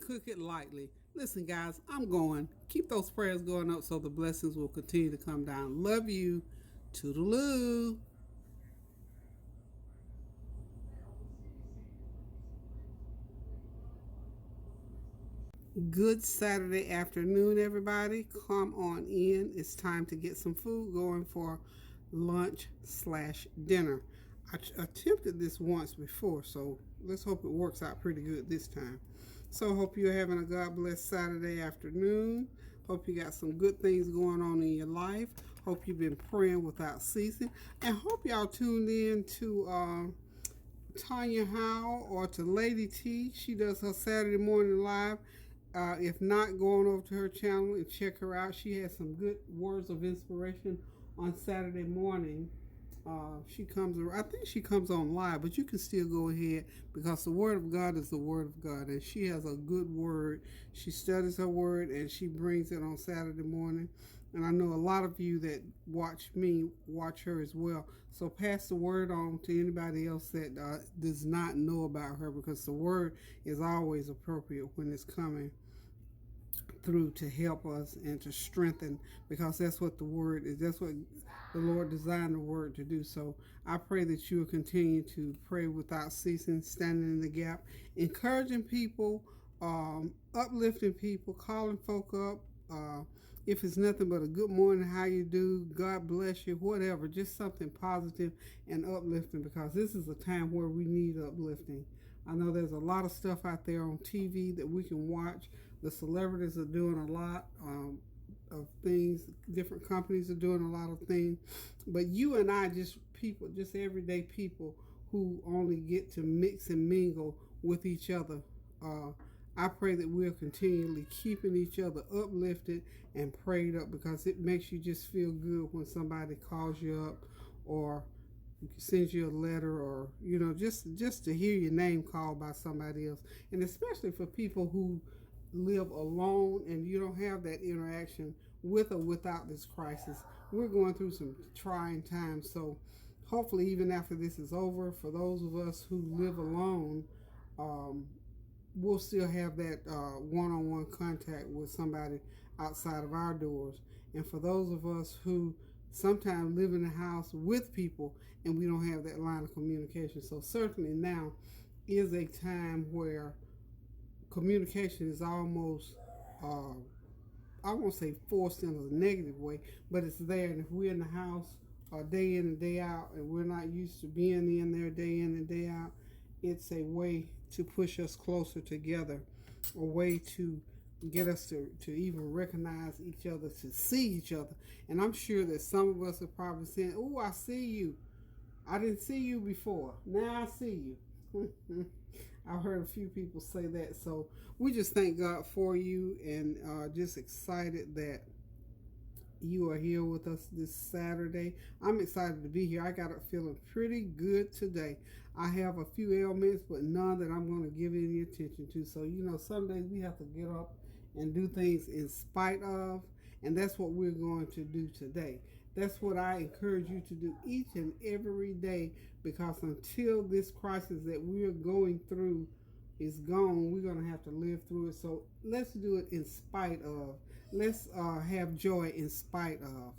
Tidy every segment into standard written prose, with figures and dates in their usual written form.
cook it lightly. Listen, guys, I'm going. Keep those prayers going up so the blessings will continue to come down. Love you. Toodaloo. Good Saturday afternoon, everybody. Come on in. It's time to get some food going for lunch/dinner. Attempted this once before, so let's hope it works out pretty good this time. So, hope you're having a God bless Saturday afternoon. Hope you got some good things going on in your life. Hope you've been praying without ceasing, and hope y'all tuned in to Tanya Howe or to Lady T. She does her Saturday morning live. If not, go on over to her channel and check her out. She has some good words of inspiration on Saturday morning. She comes, I think she comes on live, but you can still go ahead because the Word of God is the Word of God, and she has a good word. She studies her word and she brings it on Saturday morning. And I know a lot of you that watch me watch her as well. So pass the word on to anybody else that does not know about her, because the word is always appropriate when it's coming through to help us and to strengthen, because that's what the word is. That's what the Lord designed the word to do. So I pray that you will continue to pray without ceasing, standing in the gap, encouraging people, uplifting people, calling folk up. If it's nothing but a good morning, how you do, God bless you, whatever, just something positive and uplifting, because this is a time where we need uplifting. I know there's a lot of stuff out there on TV that we can watch. The celebrities are doing a lot of things. Different companies are doing a lot of things. But you and I, just people, just everyday people who only get to mix and mingle with each other. I pray that we're continually keeping each other uplifted and prayed up, because it makes you just feel good when somebody calls you up or sends you a letter, or just to hear your name called by somebody else. And especially for people who live alone and you don't have that interaction with or without this crisis. We're going through some trying times, so hopefully even after this is over, for those of us who live alone, we'll still have that one-on-one contact with somebody outside of our doors. And for those of us who sometimes live in the house with people and we don't have that line of communication, so certainly now is a time where communication is almost, I won't say forced in a negative way, but it's there. And if we're in the house day in and day out, and we're not used to being in there day in and day out, it's a way to push us closer together, a way to get us to even recognize each other, to see each other. And I'm sure that some of us are probably saying, "Oh, I see you. I didn't see you before. Now I see you." I've heard a few people say that. So we just thank God for you, and just excited that you are here with us this Saturday. I'm excited to be here. I got it feeling pretty good today. I have a few ailments, but none that I'm going to give any attention to. So, some days we have to get up and do things in spite of, and that's what we're going to do today. That's what I encourage you to do each and every day, because until this crisis that we're going through is gone, we're going to have to live through it. So let's do it in spite of. Let's have joy in spite of.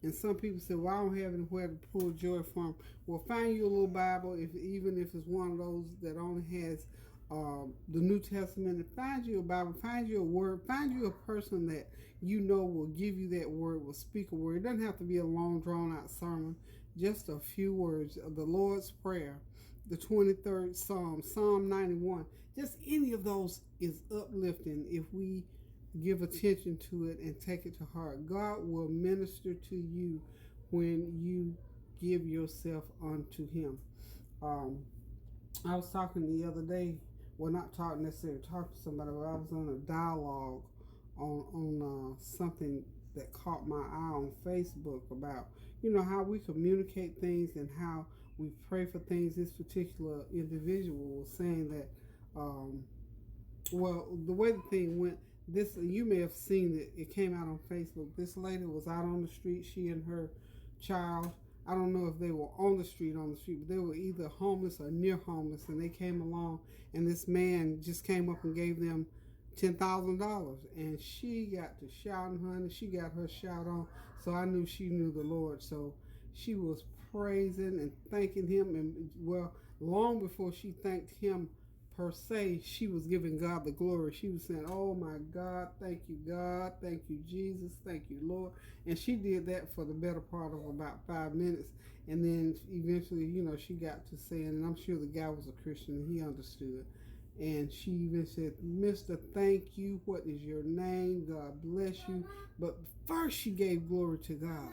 And some people say, "Well, I don't have anywhere to pull joy from." Well, find you a little Bible, even if it's one of those that only has the New Testament. And find you a Bible, find you a word, find you a person that will give you that word, will speak a word. It doesn't have to be a long, drawn-out sermon. Just a few words of the Lord's Prayer, the 23rd Psalm, Psalm 91. Just any of those is uplifting if we give attention to it and take it to heart. God will minister to you when you give yourself unto Him. I was talking the other day, well, not talking necessarily, talking to somebody, but I was on a dialogue on something that caught my eye on Facebook about, how we communicate things and how we pray for things. This particular individual was saying that, well, the way the thing went, you may have seen it. It came out on Facebook. This lady was out on the street, she and her child. I don't know if they were on the street, but they were either homeless or near homeless, and they came along, and this man just came up and gave them $10,000, and she got to shouting, honey. She got her shout on, so I knew she knew the Lord. So she was praising and thanking Him, and well, long before she thanked Him per se, she was giving God the glory. She was saying, "Oh my God, thank you, God, thank you, Jesus, thank you, Lord." And she did that for the better part of about 5 minutes, and then eventually, she got to saying, and I'm sure the guy was a Christian, and he understood. And she even said, "Mister, thank you. What is your name? God bless you." But first, she gave glory to God.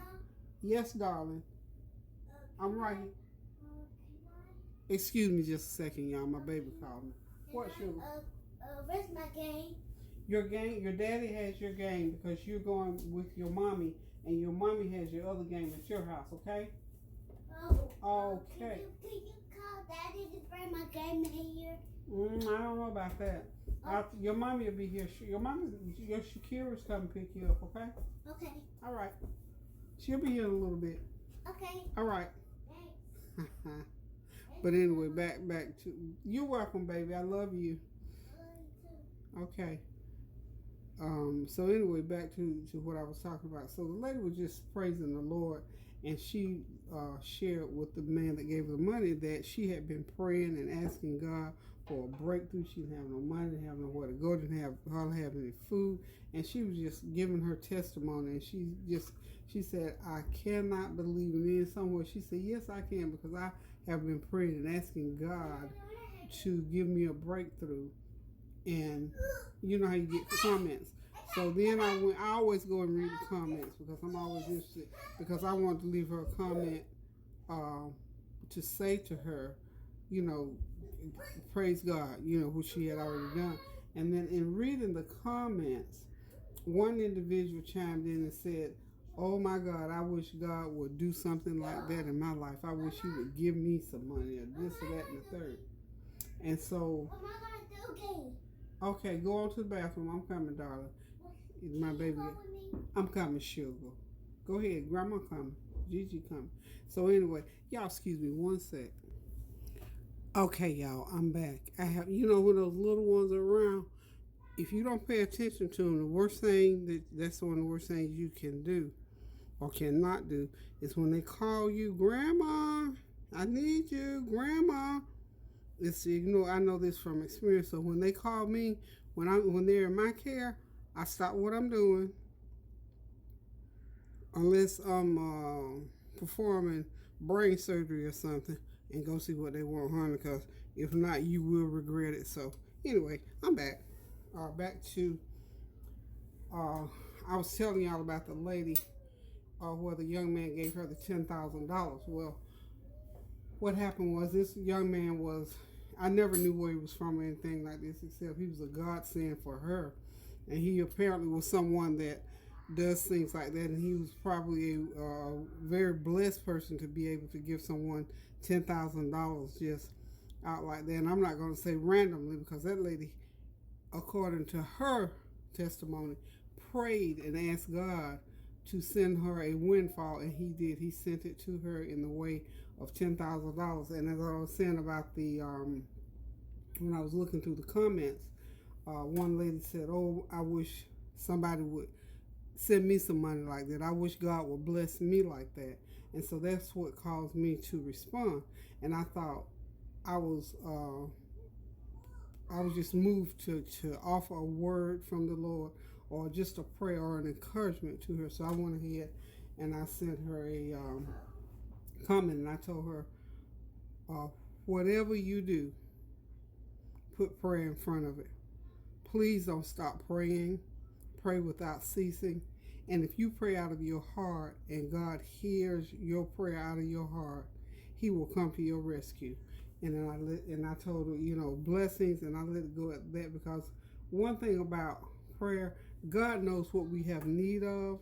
Yes, darling. I'm right here. Excuse me just a second, y'all. My baby called me. What, sugar? Where's my game? Your game? Your daddy has your game because you're going with your mommy, and your mommy has your other game at your house, okay? Oh. Okay. Can you call Daddy to bring my game here? I don't know about that. Your mommy will be here. Your Shakira's come pick you up, okay? Okay. All right. She'll be here in a little bit. Okay. All right. Thanks. But anyway, back to you're welcome, baby. I love you. Okay. So anyway, back to what I was talking about. So the lady was just praising the Lord, and she shared with the man that gave her the money that she had been praying and asking God for a breakthrough. She didn't have no money, didn't have nowhere to go, didn't hardly have any food, and she was just giving her testimony. And she said, "I cannot believe it." And somewhere she said, "Yes, I can, because I have been praying and asking God to give me a breakthrough." And you know how you get comments. So then I always go and read the comments because I'm always interested, because I want to leave her a comment to say to her, praise God, which she had already done. And then in reading the comments, one individual chimed in and said, "Oh my God, I wish God would do something like that in my life. I wish He would give me some money," or this or that and the third. And so, what am I gonna do? Okay, go on to the bathroom. I'm coming, darling. My baby. I'm coming, sugar. Go ahead. Grandma coming. Gigi coming. So anyway, y'all excuse me one sec. Okay, y'all, I'm back. I have, when those little ones are around, if you don't pay attention to them, the worst thing, that's one of the worst things you can do or cannot do, is when they call you, "Grandma, I need you, Grandma." It's, I know this from experience. So when they call me, when they're in my care, I stop what I'm doing, unless I'm performing brain surgery or something, and go see what they want, honey. Because if not, you will regret it. So anyway, I'm back. Back to I was telling y'all about the lady, where the young man gave her the $10,000. Well, what happened was, this young man was, I never knew where he was from or anything like this, except he was a godsend for her. And he apparently was someone that does things like that. And he was probably a very blessed person to be able to give someone $10,000 just out like that. And I'm not going to say randomly, because that lady, according to her testimony, prayed and asked God to send her a windfall, and He did. He sent it to her in the way of $10,000. And as I was saying about the when I was looking through the comments, one lady said, "Oh, I wish somebody would send me some money like that. I wish God would bless me like that." And so that's what caused me to respond. And I thought I was just moved to offer a word from the Lord, or just a prayer or an encouragement to her. So I went ahead and I sent her a comment, and I told her, whatever you do, put prayer in front of it. Please don't stop praying. Pray without ceasing. And if you pray out of your heart and God hears your prayer out of your heart, He will come to your rescue. And then I told her, blessings, and I let it go at that, because one thing about prayer, God knows what we have need of.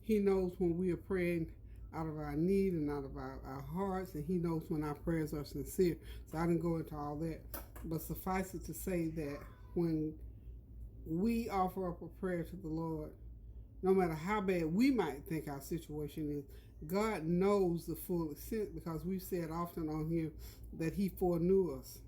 He knows when we are praying out of our need and out of our hearts, and He knows when our prayers are sincere. So I didn't go into all that, but suffice it to say that when we offer up a prayer to the Lord, no matter how bad we might think our situation is, God knows the full extent, because we've said often on here that He foreknew us.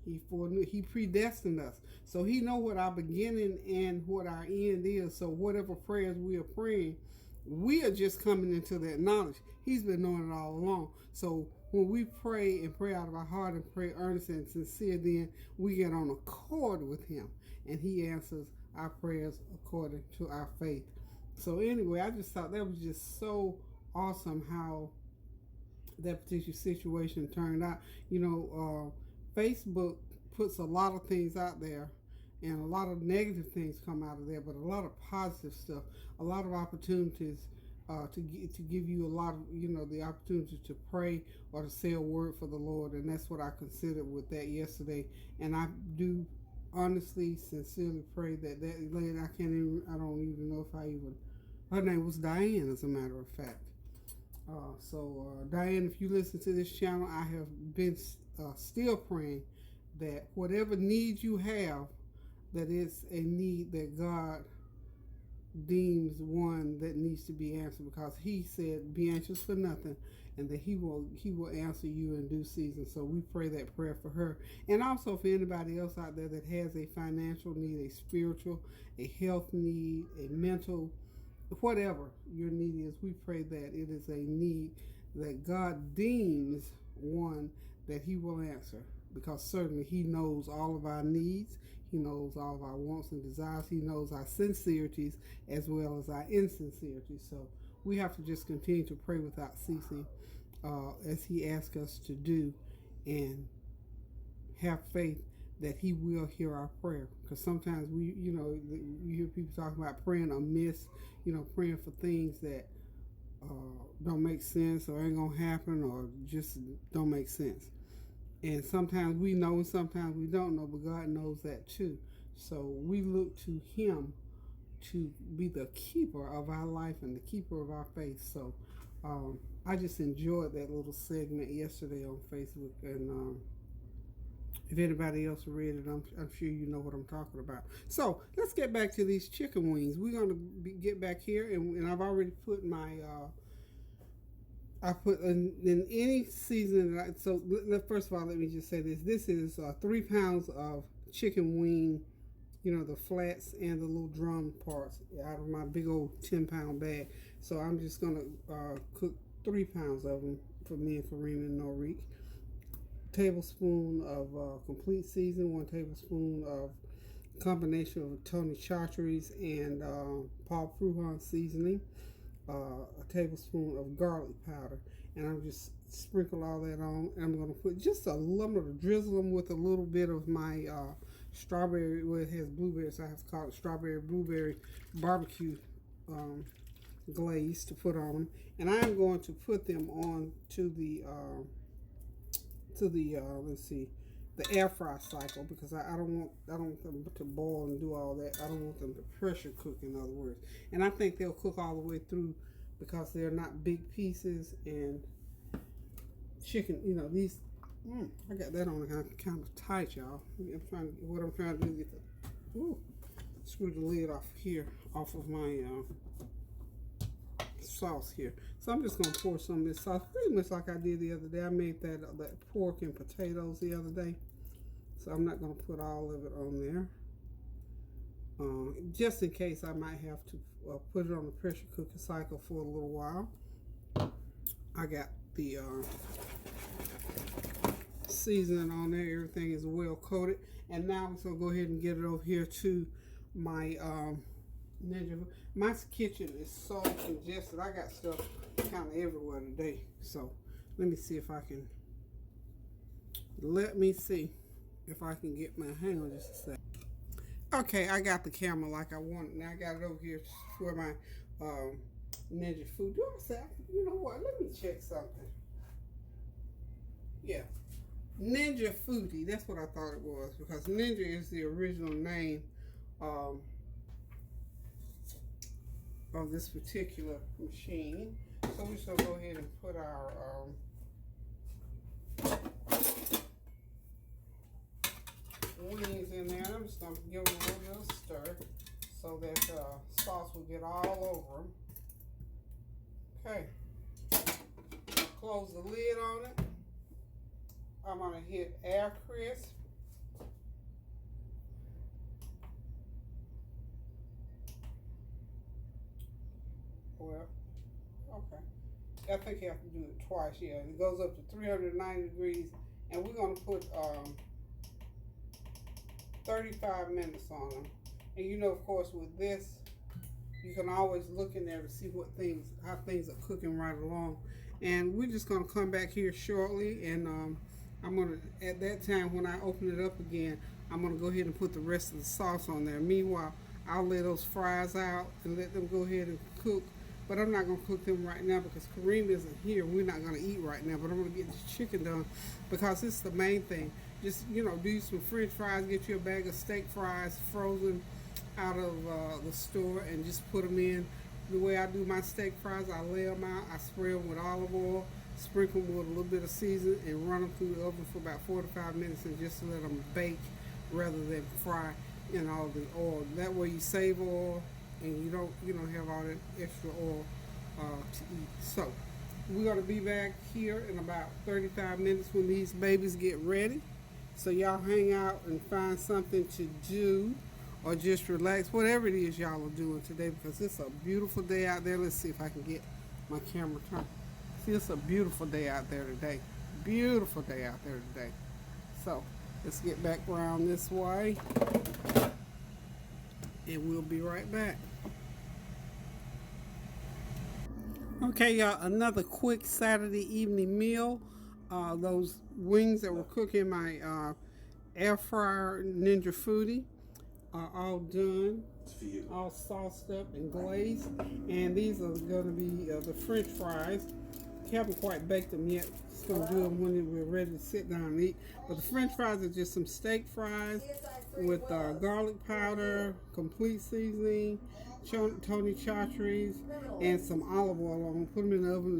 He predestined us. So he know what our beginning and what our end is. So whatever prayers we are praying, we are just coming into that knowledge. He's been knowing it all along. So when we pray and pray out of our heart and pray earnest and sincere, then we get on accord with him. And he answers our prayers according to our faith. So anyway, I just thought that was just so awesome how that particular situation turned out. Facebook puts a lot of things out there, and a lot of negative things come out of there, but a lot of positive stuff, a lot of opportunities to give you a lot of, the opportunity to pray or to say a word for the Lord. And that's what I considered with that yesterday. And I do honestly, sincerely pray that lady, I don't even know if her name was Diane, as a matter of fact. Diane, if you listen to this channel, I have been still praying that whatever need you have, that it's a need that God deems one that needs to be answered, because he said, be anxious for nothing, and that he will answer you in due season. So we pray that prayer for her, and also for anybody else out there that has a financial need, a spiritual, a health need, a mental, whatever your need is. We pray that it is a need that God deems one that he will answer, because certainly he knows all of our needs. He knows all of our wants and desires. He knows our sincerities as well as our insincerities. So we have to just continue to pray without ceasing, as he asks us to do, and have faith that he will hear our prayer. Because sometimes you hear people talking about praying amiss, praying for things that don't make sense or ain't gonna happen or just don't make sense. And sometimes we know and sometimes we don't know, but God knows that too. So we look to him to be the keeper of our life and the keeper of our faith. So I just enjoyed that little segment yesterday on Facebook. And if anybody else read it, I'm sure you know what I'm talking about. So let's get back to these chicken wings. We're going to get back here, and I've already put my... I put in any season. So first of all, let me just say this. This is 3 pounds of chicken wing, the flats and the little drum parts out of my big old 10-pound bag. So I'm just going to cook 3 pounds of them for me and Kareem and Norique. Tablespoon of complete season, 1 tablespoon of combination of Tony Chachere's and Paul Pruhan seasoning. A tablespoon of garlic powder, and I'm just sprinkle all that on. And I'm going to put just a little, drizzle them with a little bit of my strawberry. Well, it has blueberries, so I have to call it strawberry blueberry barbecue glaze to put on them. And I'm going to put them on to the let's see, the air fry cycle, because I don't want them to boil and do all that. I don't want them to pressure cook, in other words. And I think they'll cook all the way through, because they're not big pieces. And chicken, these, I got that on kind of tight, y'all. What I'm trying to do is get screw the lid off of my sauce here. So I'm just going to pour some of this sauce, pretty much like I did the other day. I made that pork and potatoes the other day. So I'm not going to put all of it on there. Just in case I might have to put it on the pressure cooker cycle for a little while. I got the seasoning on there. Everything is well coated. And now I'm going to go ahead and get it over here to my Ninja. My kitchen is so congested. I got stuff kind of everywhere today. So let me see if I can get my, hang on just a sec. Okay, I got the camera like I wanted. Now I got it over here for my Ninja food. Do I say, you know what? Let me check something. Yeah, Ninja Foodie. That's what I thought it was, because Ninja is the original name of this particular machine. So we're just gonna go ahead and put our wings in there. I'm just gonna give them a little bit of stir so that sauce will get all over them. Okay. Close the lid on it. I'm gonna hit air crisp I think you have to do it twice, yeah. It goes up to 390 degrees, and we're gonna put 35 minutes on them. And you know, of course, with this, you can always look in there to see how things are cooking right along. And we're just gonna come back here shortly, and I'm gonna, at that time when I open it up again, I'm gonna go ahead and put the rest of the sauce on there. Meanwhile, I'll lay those fries out and let them go ahead and cook. But I'm not gonna cook them right now because Kareem isn't here. We're not gonna eat right now. But I'm gonna get this chicken done because this is the main thing. Just, you know, do some French fries. Get you a bag of steak fries frozen out of the store and just put them in. The way I do my steak fries, I lay them out. I spray them with olive oil, sprinkle them with a little bit of seasoning, and run them through the oven for about 4 to 5 minutes and just let them bake rather than fry in all the oil. That way you save oil and you don't have all that extra oil to eat. So we're gonna be back here in about 35 minutes when these babies get ready. So y'all hang out and find something to do or just relax, whatever it is y'all are doing today, because it's a beautiful day out there. Let's see if I can get my camera turned. See, it's a beautiful day out there today. Beautiful day out there today. So let's get back around this way and we'll be right back. Okay, y'all, another quick Saturday evening meal. Those wings that were cooking in my air fryer Ninja Foodie are all done, all sauced up and glazed. And these are going to be the French fries. Haven't quite baked them yet. Just going to do them when we're ready to sit down and eat. But the French fries are just some steak fries with garlic powder, complete seasoning, Tony Chachere's, and some olive oil on them. Put them in the oven.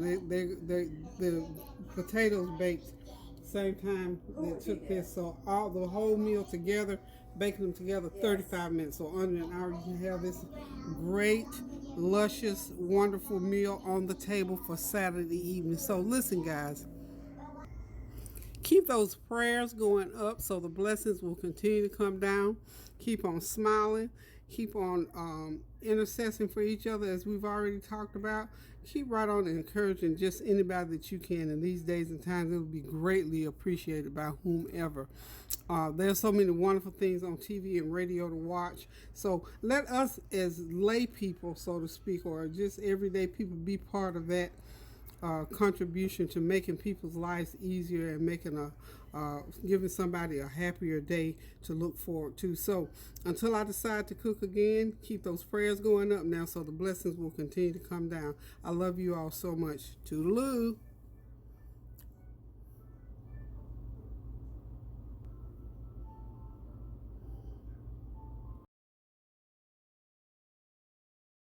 The potatoes baked same time they took this. So the whole meal together, baking them together 35 minutes. So under an hour you can have this great, luscious, wonderful meal on the table for Saturday evening. So listen, guys, keep those prayers going up so the blessings will continue to come down. Keep on smiling. Keep on intercessing for each other, as we've already talked about. Keep right on encouraging just anybody that you can in these days and times. It will be greatly appreciated by whomever. There's so many wonderful things on TV and radio to watch. So let us, as lay people, so to speak, or just everyday people, be part of that contribution to making people's lives easier and making giving somebody a happier day to look forward to. So until I decide to cook again, keep those prayers going up now so the blessings will continue to come down. I love you all so much. Toodaloo.